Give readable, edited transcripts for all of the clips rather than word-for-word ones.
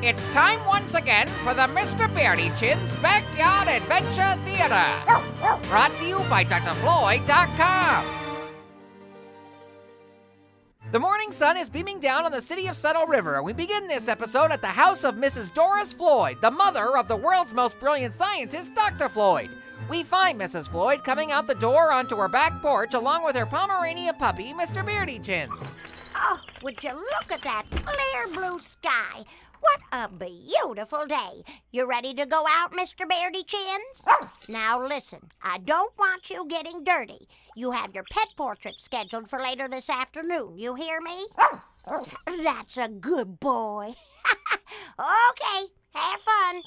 It's time once again for the Mr. Beardychins Backyard Adventure Theater. Brought to you by drfloyd.com. The morning sun is beaming down on the city of Settle River, and we begin this episode at the house of Mrs. Doris Floyd, the mother of the world's most brilliant scientist, Dr. Floyd. We find Mrs. Floyd coming out the door onto her back porch along with her Pomeranian puppy, Mr. Beardychins. Oh, would you look at that clear blue sky? What a beautiful day. You ready to go out, Mr. Beardychins? Now listen, I don't want you getting dirty. You have your pet portrait scheduled for later this afternoon. You hear me? That's a good boy. Okay, have fun.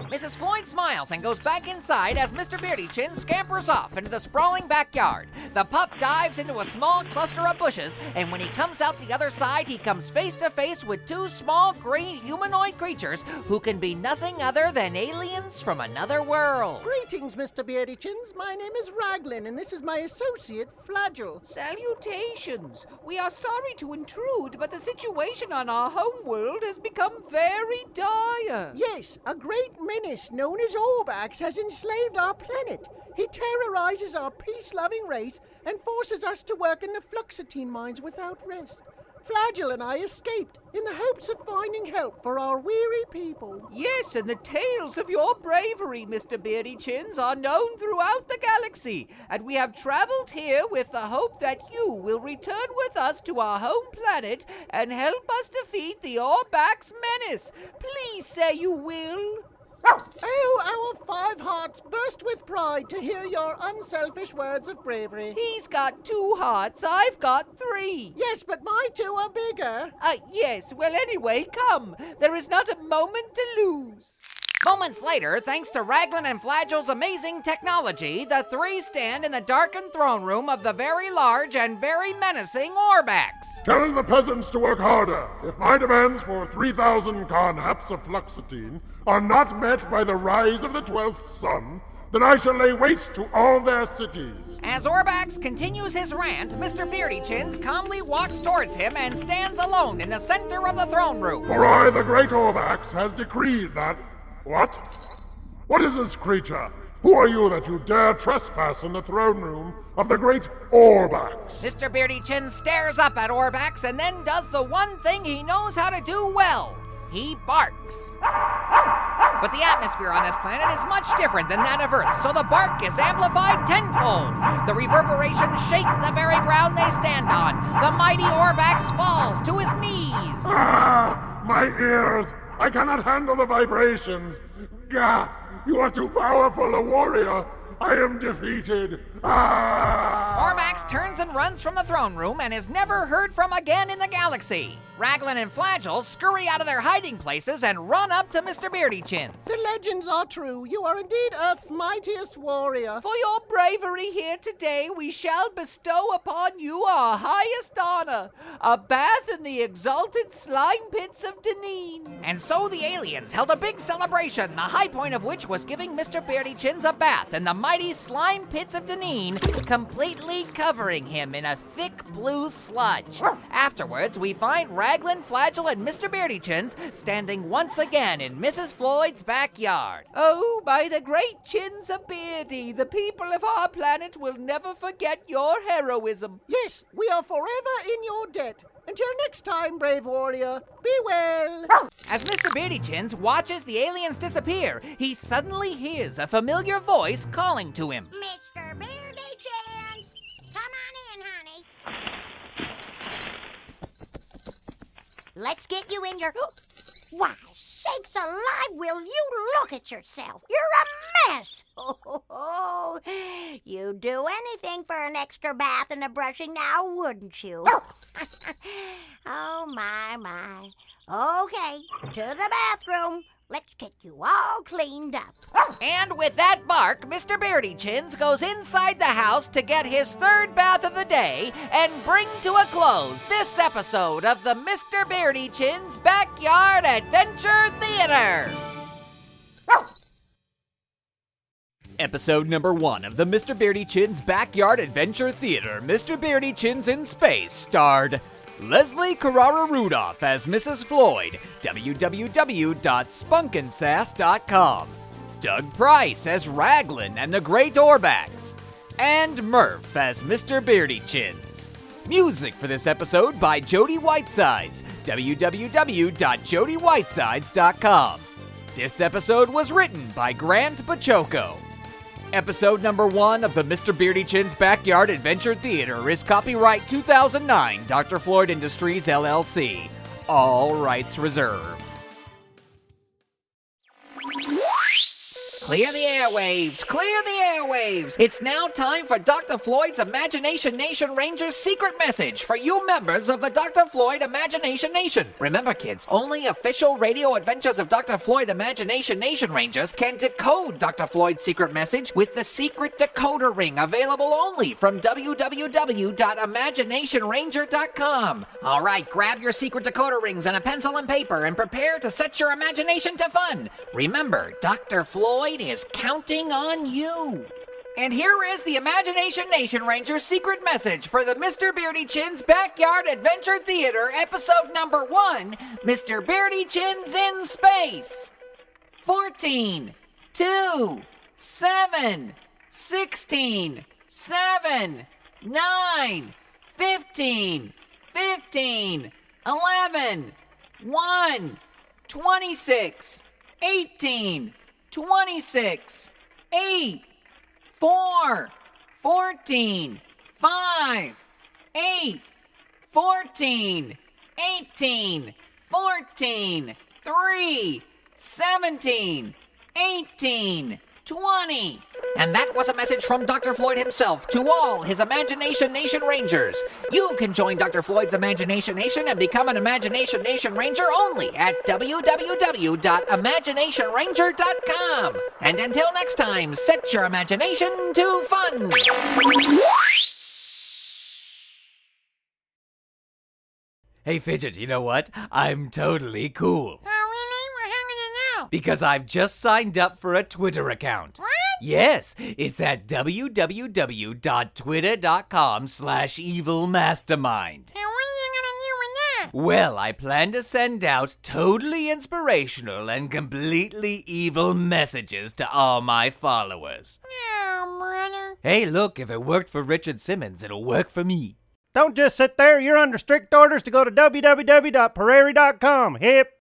Mrs. Floyd smiles and goes back inside as Mr. Beardychins scampers off into the sprawling backyard. The pup dives into a small cluster of bushes, and when he comes out the other side, he comes face to face with two small green humanoid creatures who can be nothing other than aliens from another world. Greetings, Mr. Beardychins. My name is Raglan, and this is my associate, Flagel. Salutations. We are sorry to intrude, but the situation on our home world has become very dire. Yes, a great menace known as Orbax has enslaved our planet. He terrorizes our peace-loving race and forces us to work in the fluoxetine mines without rest. Flagel and I escaped in the hopes of finding help for our weary people. Yes, and the tales of your bravery, Mr. Beardychins, are known throughout the galaxy, and we have traveled here with the hope that you will return with us to our home planet and help us defeat the Orbax menace. Please say you will. Oh, our five hearts burst with pride to hear your unselfish words of bravery. He's got 2 hearts, I've got 3. Yes, but my 2 are bigger. Yes, well anyway, come. There is not a moment to lose. Moments later, thanks to Raglan and Flagel's amazing technology, the three stand in the darkened throne room of the very large and very menacing Orbax. Tell the peasants to work harder. If my demands for 3,000 carnaps of fluoxetine are not met by the rise of the 12th sun, then I shall lay waste to all their cities. As Orbax continues his rant, Mr. Beardychins calmly walks towards him and stands alone in the center of the throne room. For I, the great Orbax, has decreed that... What? What is this creature? Who are you that you dare trespass in the throne room of the great Orbax? Mr. Beardychins stares up at Orbax and then does the one thing he knows how to do well. He barks. But the atmosphere on this planet is much different than that of Earth, so the bark is amplified tenfold. The reverberations shake the very ground they stand on. The mighty Orbax falls to his knees. Ah, my ears! I cannot handle the vibrations. Gah! You are too powerful a warrior. I am defeated. Ah! Orbax turns and runs from the throne room and is never heard from again in the galaxy. Raglan and Flagel scurry out of their hiding places and run up to Mr. Beardychins. The legends are true. You are indeed Earth's mightiest warrior. For your bravery here today, we shall bestow upon you our highest honor, a bath in the exalted slime pits of Deneen. And so the aliens held a big celebration, the high point of which was giving Mr. Beardychins a bath in the mighty slime pits of Deneen, completely covering him in a thick blue sludge. Afterwards, we find Raglan, Flagel, and Mr. Beardychins standing once again in Mrs. Floyd's backyard. Oh, by the great chins of Beardy, the people of our planet will never forget your heroism. Yes, we are forever in your debt. Until next time, brave warrior, be well. As Mr. Beardychins watches the aliens disappear, he suddenly hears a familiar voice calling to him. Mr. Beardychins, come on in, honey. Let's get you in your... Why, sakes alive, will you look at yourself? You're a mess. Oh, you'd do anything for an extra bath and a brushing now, wouldn't you? Oh, my. Okay, to the bathroom. Let's get you all cleaned up. And with that bark, Mr. Beardychins goes inside the house to get his third bath of the day and bring to a close this episode of the Mr. Beardychins Backyard Adventure Theater. Episode number 1 of the Mr. Beardychins Backyard Adventure Theater, Mr. Beardychins in Space, starred Leslie Carrara Rudolph as Mrs. Floyd, www.spunkinsass.com. Doug Price as Raglan and the Great Orbacks. And Murph as Mr. Beardychins. Music for this episode by Jody Whitesides, www.jodywhitesides.com. This episode was written by Grant Baciocco. Episode number 1 of the Mr. Beardychins Backyard Adventure Theater is copyright 2009 Dr. Floyd Industries, LLC. All rights reserved. Clear the airwaves! Clear the airwaves! It's now time for Dr. Floyd's Imagination Nation Ranger's secret message for you members of the Dr. Floyd Imagination Nation. Remember, kids, only official radio adventures of Dr. Floyd Imagination Nation Rangers can decode Dr. Floyd's secret message with the secret decoder ring, available only from www.imaginationranger.com. All right, grab your secret decoder rings and a pencil and paper and prepare to set your imagination to fun. Remember, Dr. Floyd is counting on you. And here is the Imagination Nation Ranger's secret message for the Mr. Beardychins Backyard Adventure Theater, episode number 1, Mr. Beardychins in Space. 14, 2, 7, 16, 7, 9, 15, 15, 11, 1, 26, 18, 26, 8, 4, 14, 5, 8, 14, 18, 14, 3, 17, 18, 20. And that was a message from Dr. Floyd himself to all his Imagination Nation Rangers. You can join Dr. Floyd's Imagination Nation and become an Imagination Nation Ranger only at www.imaginationranger.com. And until next time, set your imagination to fun. Hey, Fidget, you know what? I'm totally cool. Oh, really? Well, how do you know? Because I've just signed up for a Twitter account. What? Yes, it's at www.twitter.com/evilmastermind. Now, what are you gonna do with that? Well, I plan to send out totally inspirational and completely evil messages to all my followers. Oh, brother. Hey, look, if it worked for Richard Simmons, it'll work for me. Don't just sit there. You're under strict orders to go to www.prairie.com. Hip.